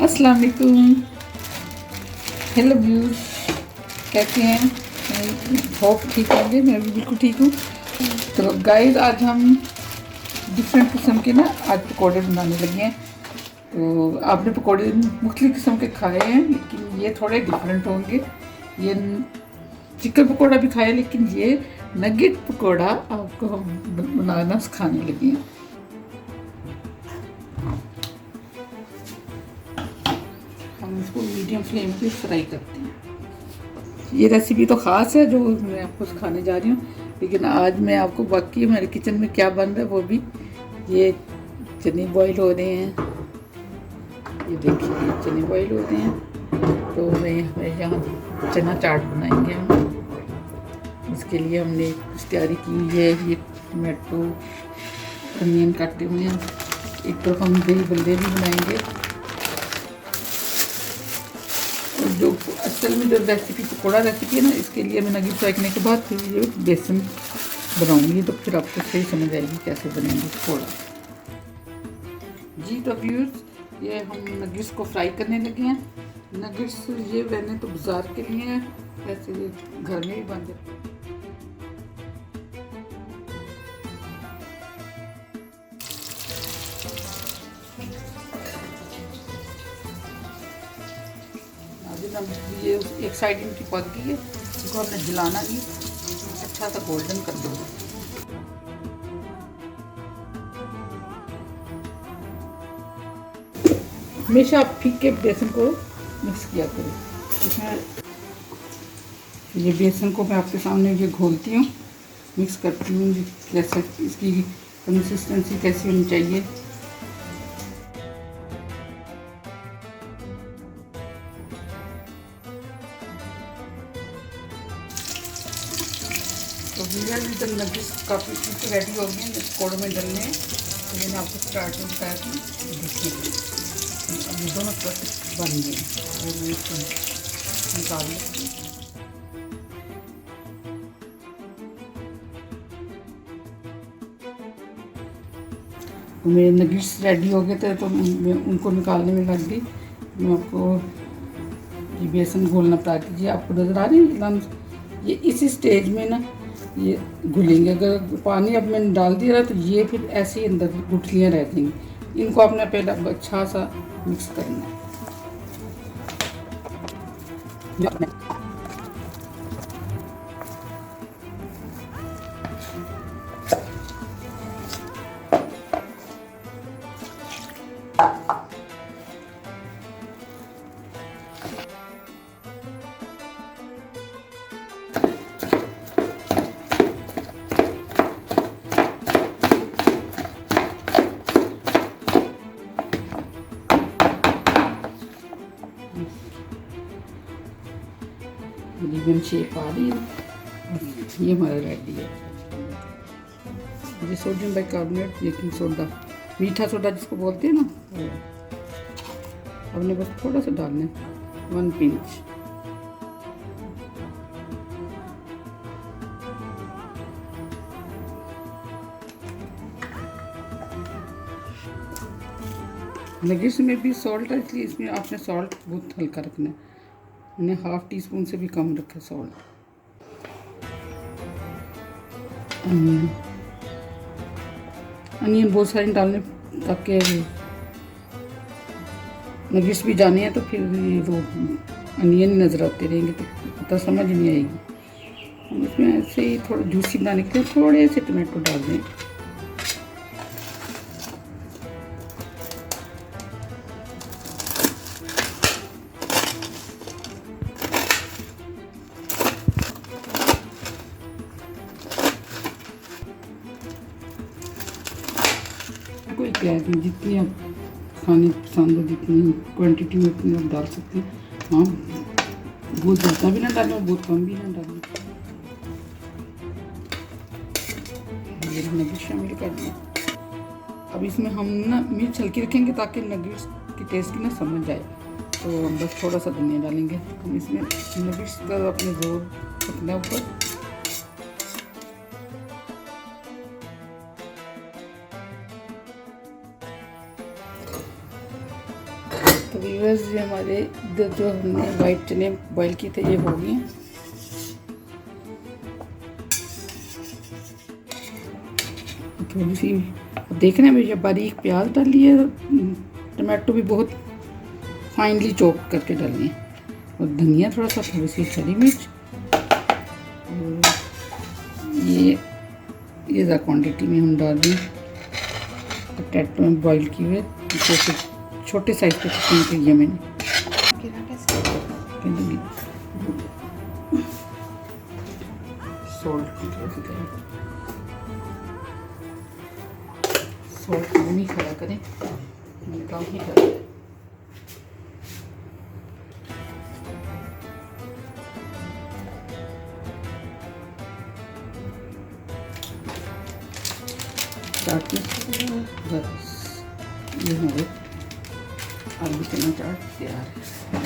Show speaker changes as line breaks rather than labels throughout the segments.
अस्सलाम वालेकुम। Hello views, कैसे हैं? होप ठीक होंगे। मैं भी बिल्कुल ठीक हूँ। तो गाइस, आज हम डिफरेंट किस्म के ना आज पकोड़े बनाने लगे हैं। तो आपने पकोड़े मुख्तलिफ किस्म के खाए हैं, लेकिन ये थोड़े डिफरेंट होंगे। ये चिकन पकोड़ा भी खाया, लेकिन ये नगेट पकोड़ा आपको हम बनाना सिखाने लगे हैं। हम इसको मीडियम फ्लेम पे फ्राई करते हैं। ये रेसिपी तो ख़ास है जो मैं आपको सिखाने जा रही हूँ, लेकिन आज मैं आपको बाकी हमारे किचन में क्या बन रहा है वो भी। ये चने बॉईल हो रहे हैं, ये देखिए चने बॉईल हो रहे हैं। तो मैं यहाँ चना चाट बनाएंगे हम। इसके लिए हमने कुछ तैयारी की हुई है। ये टमाटो अनियन काटे हुए हैं। एक तो हम दही बल्ले भी बनाएंगे। जो असल में जो रेसिपी पकोड़ा रेसिपी है ना, इसके लिए मैं नगेट फ्राई करने के बाद फिर ये बेसन बनाऊंगी, तो फिर आपको सही समझ आएगी कैसे बनेंगे पकोड़ा। जी तो व्यूअर्स, ये हम नगेट्स को फ्राई करने लगे हैं। नगेट्स ये मैंने तो बाजार के लिए हैं, वैसे ये घर में भी बन जाते हैं। ये एक साइड इनकी पक गई है, इसको हमने जलाना भी अच्छा सा गोल्डन कर देंगे। हमेशा आप फीके बेसन को मिक्स किया करें। इसमें ये बेसन को मैं आपके सामने ये घोलती हूँ, मिक्स करती हूँ। कैसे इसकी कंसिस्टेंसी कैसी होनी चाहिए। तो इधर नगेट्स काफ़ी रेडी हो गए हैं पकौड़ों में डलने हैं। तो मैंने आपको स्टार्ट में बताया था, देखिए अब ये दोनों तरफ बन गए। और मैं इसको निकाल लेती हूँ। मेरे नगेट्स रेडी हो गए थे, तो मैं उनको निकालने में लग गई। मैं आपको ये बेसन घोलना बता दीजिए। आपको नज़र आ रही है एकदम ये इसी स्टेज में ना ये घुलेंगे। अगर पानी अब मैंने डाल दिया ना, तो ये फिर ऐसे ही अंदर गुठलियाँ रह जाएंगी। इनको आपने पहले अच्छा सा मिक्स करना है। रिबन शेप आ रही है। ये हमारा रेडी है। ये सोडियम बाइकार्बोनेट, बेकिंग सोडा, मीठा सोडा जिसको बोलते हैं ना, हमने बस थोड़ा सा डालना है, 1 पिंच। नगेट्स में भी सॉल्ट है, इसलिए इसमें आपने सॉल्ट बहुत हल्का रखना है। मैंने 1/2 टीस्पून से भी कम रखा सॉल्ट। अनियन बहुत सारी डालने, ताकि नगेट्स भी जाने हैं, तो फिर वो अनियन नज़र आते रहेंगे तो पता समझ नहीं आएगी। हम इसमें ऐसे ही थोड़ा जूसी बनाने के लिए थोड़े से टमाटो डाल दें। कोई प्याज नहीं, जितनी आप खाने पसंद हो, जितनी क्वांटिटी में उतनी आप डाल सकते हैं। हाँ, बहुत ज़्यादा भी ना डालें और बहुत कम भी ना डालें। ये नगेट शामिल कर दिया। अब इसमें हम ना मिर्च हल्की रखेंगे ताकि नगेट्स की टेस्ट की ना समझ आए। तो हम बस थोड़ा सा धनिया डालेंगे। हम इसमें नगेट्स का अपने जोर रखना ऊपर। तो व्यूअर्स ये हमारे इधर जो हमने वाइट चने बॉईल किए थे ये हो गए हैं। थोड़ी सी देखने में ये बारीक प्याज डाली है, टमाटो भी बहुत फाइनली चॉप करके डालनी है, और धनिया थोड़ा सा, थोड़ी सी हरी मिर्च, और ये ज़्यादा क्वांटिटी में हम डाल दें। पोटैटो में बॉईल किए हुए छोटे साइज के चिकन के लिए मैंने सॉल्ट नहीं खड़ा करें, कम ही करें। चाट बस ये हो गए, आलू चना चाट तैयार है।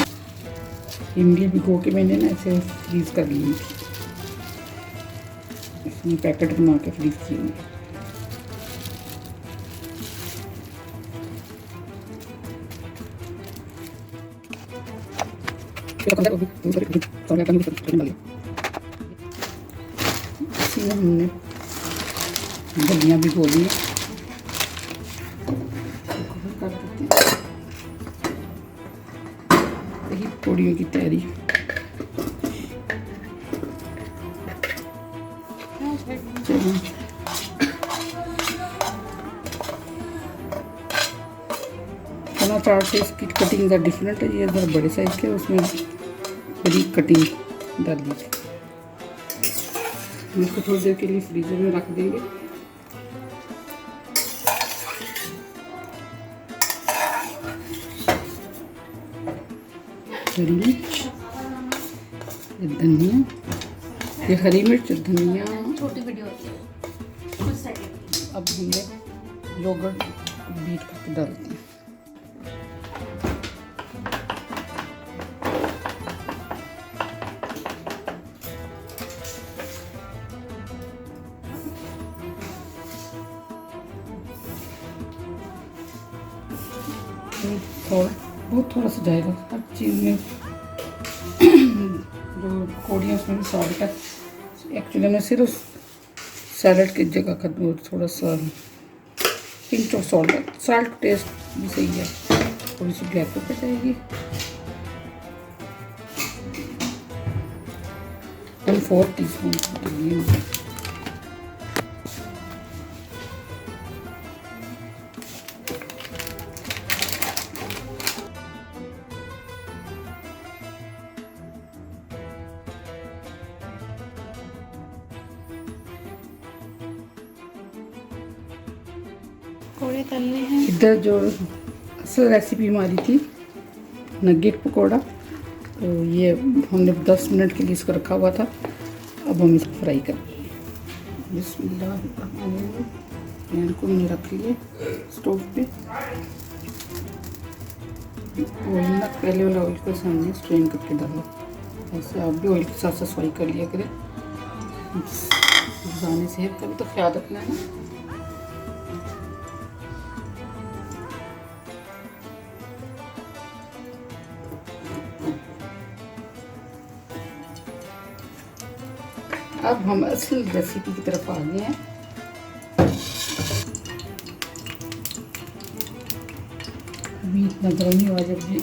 इमली भिगो के मैंने ना ऐसे फ्रीज कर ली थी, इसमें पैकेट बना के फ्रीज की हुई। इसी में हमने धनिया भिगो ली है, कर देते हैं। यही पूड़ियों की तैयारी। चना चाट से इसकी कटिंग ज़रा डिफरेंट है, ये ज़रा बड़े साइज के, उसमें बड़ी कटिंग डाल दी थी। इसको थोड़ी देर के लिए फ्रीजर में रख देंगे। हरी मिर्च, धनिया, ये हरी मिर्च धनिया,
छोटी वीडियो होती है कुछ सेकंड।
अब हमने योगर्ट बीट करके डालते हैं। बहुत थोड़ा सा जाएगा हर चीज़ में। जो पकौड़ियाँ उसमें भी सॉल्ट है, एक्चुअली मैं सिर्फ सैलड की जगह का थोड़ा सा pinch of salt, salt test भी सही है। थोड़ी सी ब्लैक पेपर जाएगी, 1/4 टीस्पून डालिए।
पकौड़े तलने हैं।
इधर जो असल रेसिपी हमारी थी नगेट पकौड़ा, तो ये हमने 10 मिनट के लिए इसको रखा हुआ था। अब हम इसको फ्राई करते हैं। बिस्मिल्लाह, पैन को मैंने रख लिए स्टोव पे। ऑयल ना, पहले वाला ऑयल को सामने स्ट्रेन करके डालो, ऐसे आप भी ऑयल के साथ साथ फ्राई कर लिया करें। जाने सेहत का भी तो ख्याल रखना है ना। अब हम असल रेसिपी की तरफ आ गए हैं। अभी इतना गर्म ही हुआ, जब ये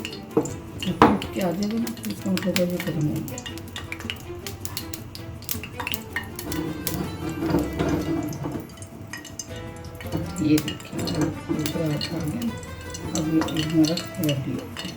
टूट के आ जाएगा ना तो इसका मतलब ये गर्म हो गया। ये देखिए दूसरा आ गया। अब ये हमारा रेडी हो गया।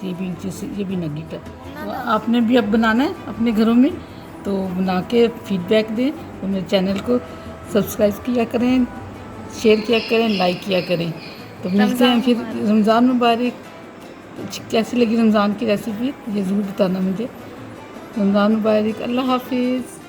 ये भी नगेट है। तो आपने भी अब बनाना है अपने घरों में, तो बना के फीडबैक दें। तो मेरे चैनल को सब्सक्राइब किया करें, शेयर किया करें, लाइक किया करें। तो मिलते हैं फिर। रमज़ान मुबारक। कैसी लगी रमज़ान की रेसिपी ये ज़रूर बताना मुझे। रमज़ान मुबारक। अल्लाह हाफिज़।